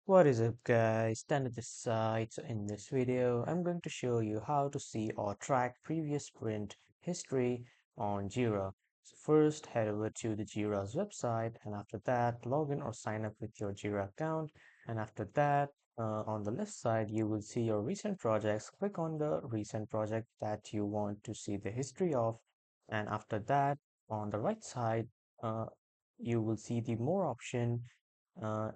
What is up guys, Standard this side. So in this video, I'm going to show you how to see or track previous sprint history on Jira. So first head over to the Jira's website and after that log in or sign up with your Jira account, and after that on the left side you will see your recent projects. Click on the recent project that you want to see the history of, and after that on the right side uh, you will see the more option,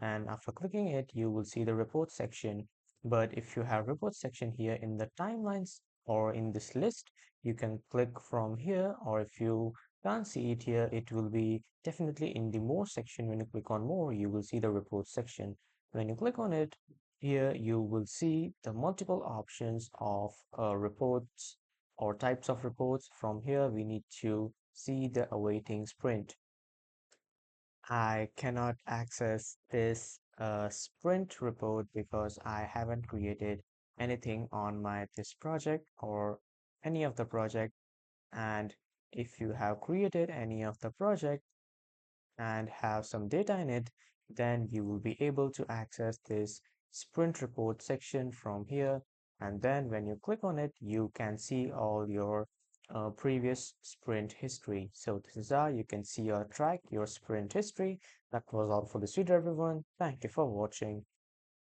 and after clicking it, you will see the report section. But if you have report section here in the timelines or in this list, you can click from here, or if you can't see it here, it will be definitely in the more section. When you click on more, you will see the report section. When you click on it, here you will see the multiple options of reports or types of reports. From here, we need to see the awaiting sprint. I cannot access this sprint report because I haven't created anything on my this project or any of the project. And if you have created any of the project and have some data in it, then you will be able to access this sprint report section from here. And then when you click on it, you can see all your previous sprint history. So this is how you can see or track your sprint history. That was all for this video, everyone. Thank you for watching.